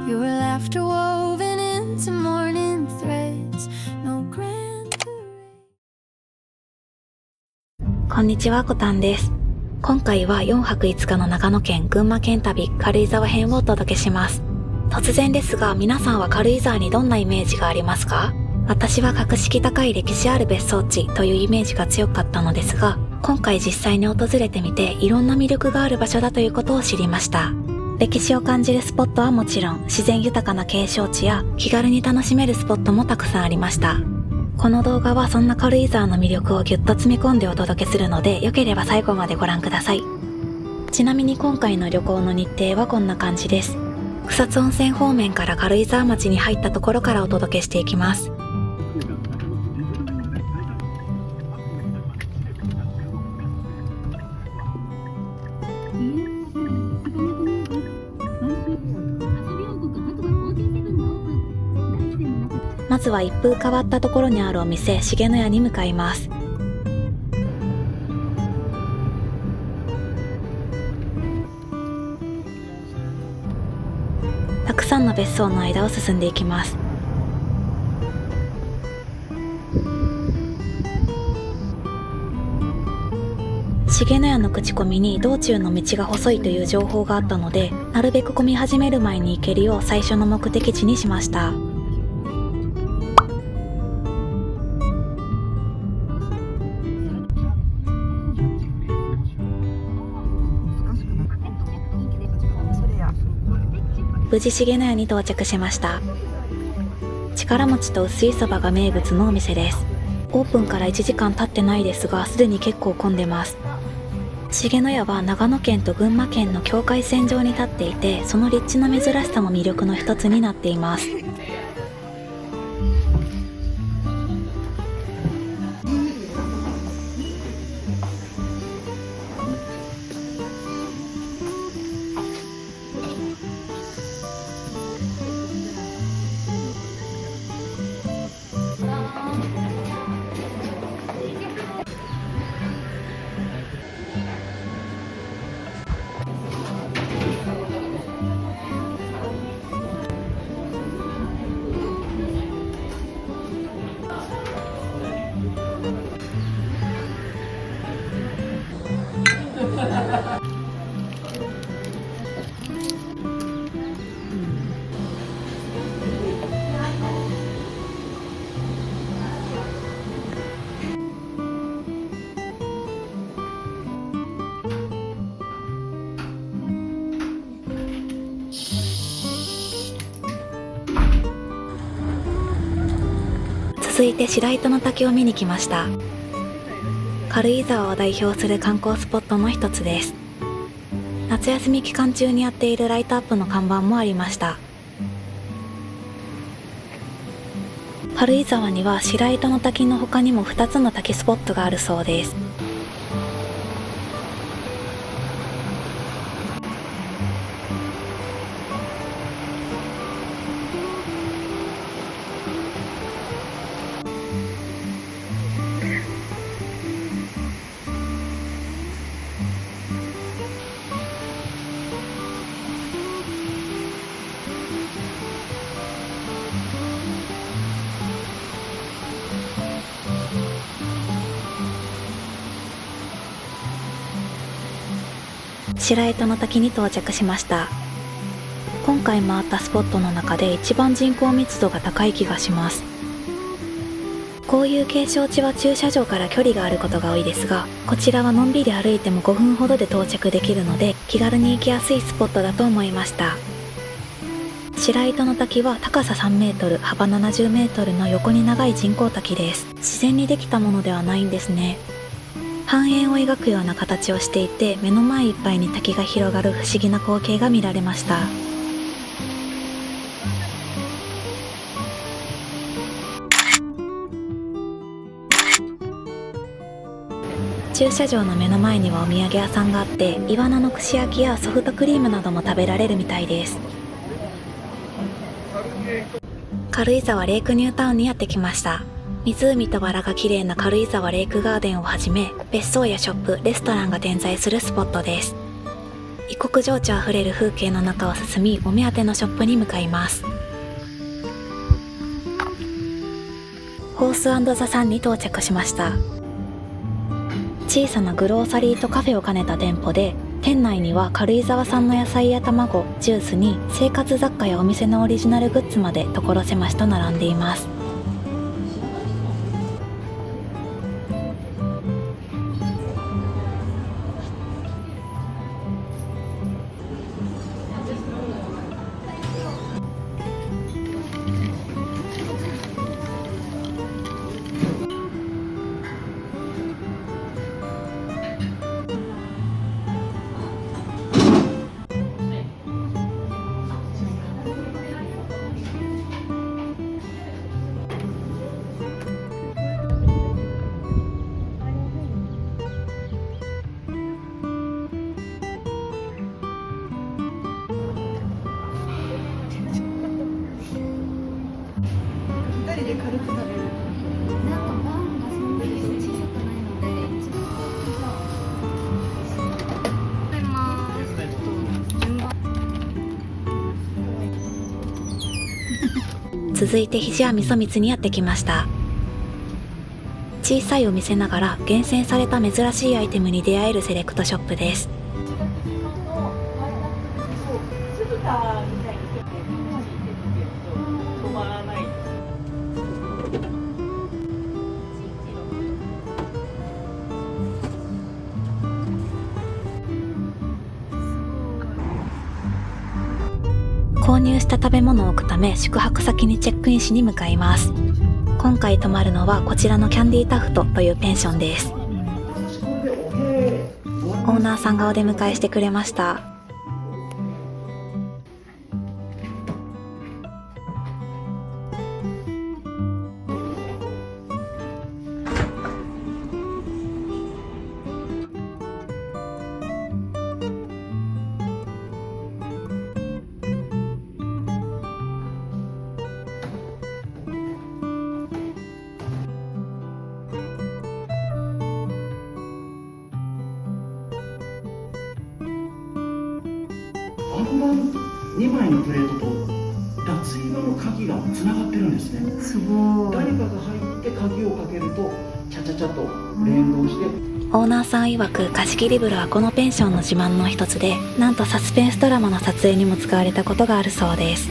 Your laughter woven into morning threads. No grand parade. こんにちは、こたんです。今回は4泊5日の長野県群馬県旅軽井沢編をお届けします。突然ですが、皆さんは軽井沢にどんなイメージがありますか？私は格式高い歴史ある別荘地というイメージが強かったのですが、今回実際に訪れてみていろんな魅力がある場所だということを知りました。歴史を感じるスポットはもちろん、自然豊かな景勝地や気軽に楽しめるスポットもたくさんありました。この動画はそんな軽井沢の魅力をぎゅっと詰め込んでお届けするので、良ければ最後までご覧ください。ちなみに今回の旅行の日程はこんな感じです。草津温泉方面から軽井沢町に入ったところからお届けしていきます。まずは一風変わったところにあるお店、重の屋に向かいます。たくさんの別荘の間を進んでいきます。重の屋の口コミに道中の道が細いという情報があったので、なるべく混み始める前に行けるよう最初の目的地にしました。無事重の屋に到着しました。力餅と薄いそばが名物のお店です。オープンから1時間経ってないですが、すでに結構混んでます。重の屋は長野県と群馬県の境界線上に立っていて、その立地の珍しさも魅力の一つになっています。続いて白糸の滝を見に来ました。軽井沢を代表する観光スポットの一つです。夏休み期間中にやっているライトアップの看板もありました。軽井沢には白糸の滝の他にも2つの滝スポットがあるそうです。白糸の滝に到着しました。今回回ったスポットの中で一番人口密度が高い気がします。こういう景勝地は駐車場から距離があることが多いですが、こちらはのんびり歩いても5分ほどで到着できるので、気軽に行きやすいスポットだと思いました。白糸の滝は高さ3メートル、幅70メートルの横に長い人工滝です。自然にできたものではないんですね。半円を描くような形をしていて、目の前いっぱいに滝が広がる不思議な光景が見られました。駐車場の目の前にはお土産屋さんがあって、イワナの串焼きやソフトクリームなども食べられるみたいです。軽井沢レイクニュータウンにやってきました。湖とバラが綺麗な軽井沢レイクガーデンをはじめ、別荘やショップ、レストランが点在するスポットです。異国情緒あふれる風景の中を進み、お目当てのショップに向かいます。ホース&ザさんに到着しました。小さなグローサリーとカフェを兼ねた店舗で、店内には軽井沢産の野菜や卵、ジュースに生活雑貨やお店のオリジナルグッズまで所狭しと並んでいます。人で軽く食べる。なんかパンがそんなに小さくないので一番食べます順番。続いて肘屋味噌蜜にやってきました。小さいお店ながら厳選された珍しいアイテムに出会えるセレクトショップです。購入した食べ物を置くため宿泊先にチェックインしに向かいます。今回泊まるのはこちらのキャンディータフトというペンションです。オーナーさんがお出迎えしてくれました。看板2枚のプレートと脱衣場の鍵がつながってるんですね。すごい。誰かが入って鍵をかけるとチャチャチャと連動して、オーナーさん曰く貸し切り風呂はこのペンションの自慢の一つで、なんとサスペンスドラマの撮影にも使われたことがあるそうです。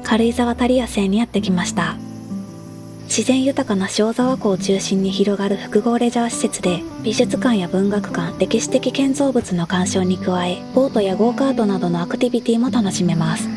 軽井沢タリア星にやってきました。自然豊かな塩沢湖を中心に広がる複合レジャー施設で、美術館や文学館、歴史的建造物の鑑賞に加え、ボートやゴーカートなどのアクティビティも楽しめます。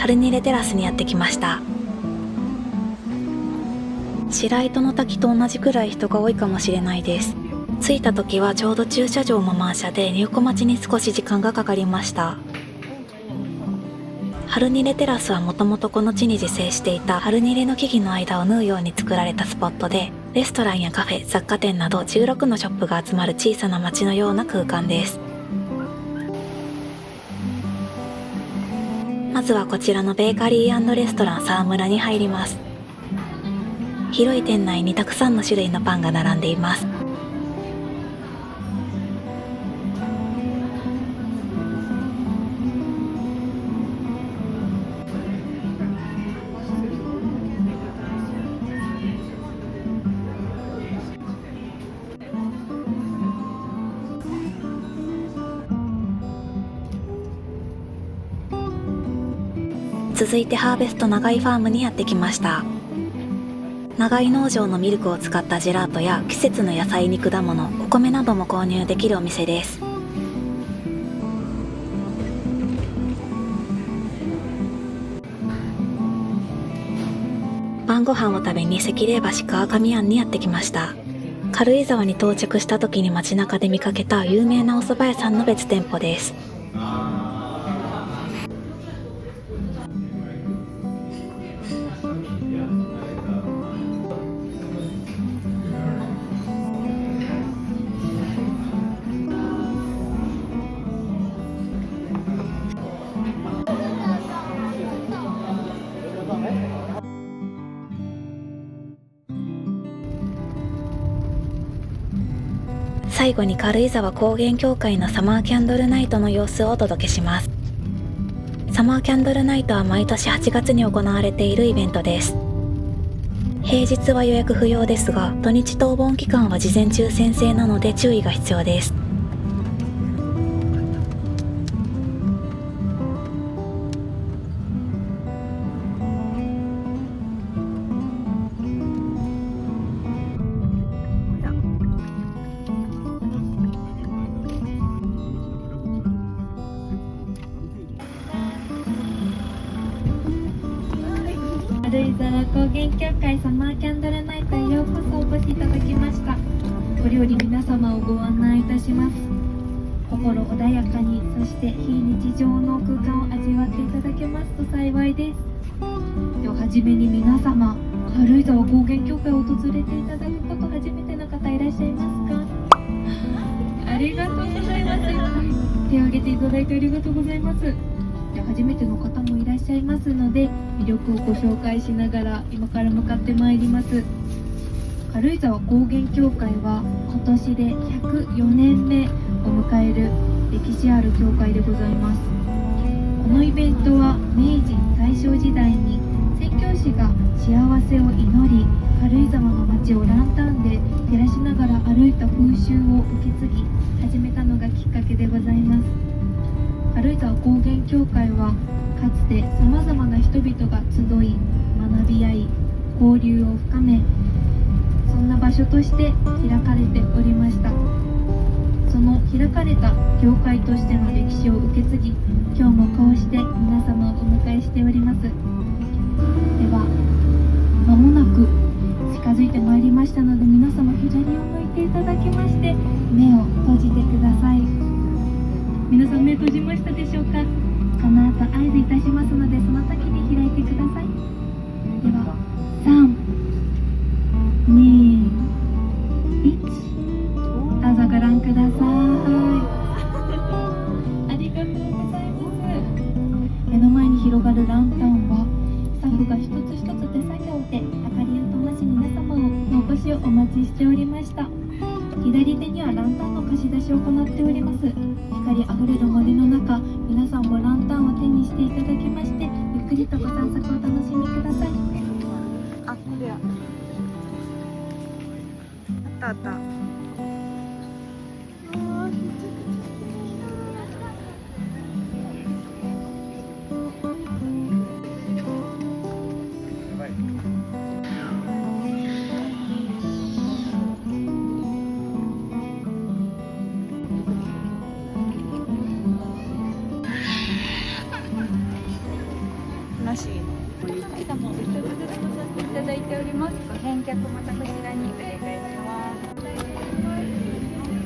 ハルニレテラスにやってきました。白糸の滝と同じくらい人が多いかもしれないです。着いた時はちょうど駐車場も満車で入庫待ちに少し時間がかかりました。ハルニレテラスはもともとこの地に自生していたハルニレの木々の間を縫うように作られたスポットで、レストランやカフェ、雑貨店など16のショップが集まる小さな街のような空間です。まずはこちらのベーカリー&レストラン沢村に入ります。広い店内にたくさんの種類のパンが並んでいます。続いてハーベスト長井ファームにやってきました。長井農場のミルクを使ったジェラートや季節の野菜に果物、お米なども購入できるお店です。晩ご飯を食べに関嶺橋川上庵にやってきました。軽井沢に到着した時に街中で見かけた有名なお蕎麦屋さんの別店舗です。最後に軽井沢高原協会のサマーキャンドルナイトの様子をお届けします。サマーキャンドルナイトは毎年8月に行われているイベントです。平日は予約不要ですが、土日とお盆期間は事前抽選制なので注意が必要です。軽井沢高原協会サマーキャンドルナイトへようこそお越しいただきました。これより皆様をご案内いたします。心穏やかに、そして非日常の空間を味わっていただけますと幸いです。では初めに皆様、軽井沢高原協会を訪れていただくこと初めての方いらっしゃいますか？ありがとうございます。手を挙げていただいてありがとうございます。初めての方もいらっしゃいますので、魅力をご紹介しながら今から向かってまいります。軽井沢高原協会は今年で104年目を迎える歴史ある協会でございます。このイベントは明治大正時代に宣教師が幸せを祈り、軽井沢の街をランタンで照らしながら歩いた風習を受け継ぎ始めたのがきっかけでございます。軽井沢高原協会はかつてさまざまな人々が集い、学び合い、交流を深め、そんな場所として開かれておりました。その開かれた教会としての歴史を受け継ぎ、今日もこうして皆様をお迎えしております。では間もなく近づいてまいりましたので、皆様左を向いていただきまして目を閉じてください。皆さん目閉じましたでしょうか？この後合図いたしますので、その時に開いてください。では3、2、1、どうぞご覧ください。ありがとうございます。目の前に広がるランタンはスタッフが一つ一つ手作業で明かりを灯し、皆様のお越しをお待ちしておりました。左手にはランタンの貸し出しを行っております。光あふれる森の中、皆さんもランタンを手にしていただきまして、ゆっくりとご散策をお楽しみください。あ、これや。あったあった。なしのご利用はい、どうもお一つずつとさせていただいております。ご返却またこちらにお願いします。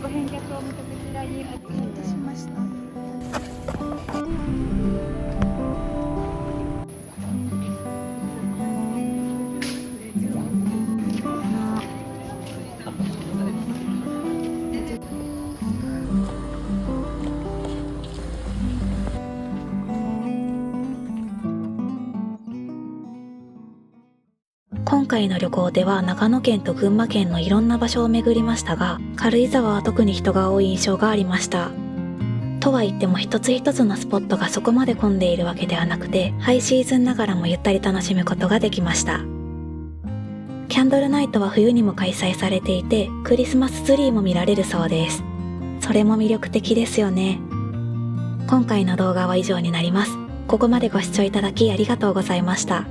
ご返却をまたこちらにお願いします。お待たせしました。今回の旅行では長野県と群馬県のいろんな場所を巡りましたが、軽井沢は特に人が多い印象がありました。とは言っても一つ一つのスポットがそこまで混んでいるわけではなくて、ハイシーズンながらもゆったり楽しむことができました。キャンドルナイトは冬にも開催されていて、クリスマスツリーも見られるそうです。それも魅力的ですよね。今回の動画は以上になります。ここまでご視聴いただきありがとうございました。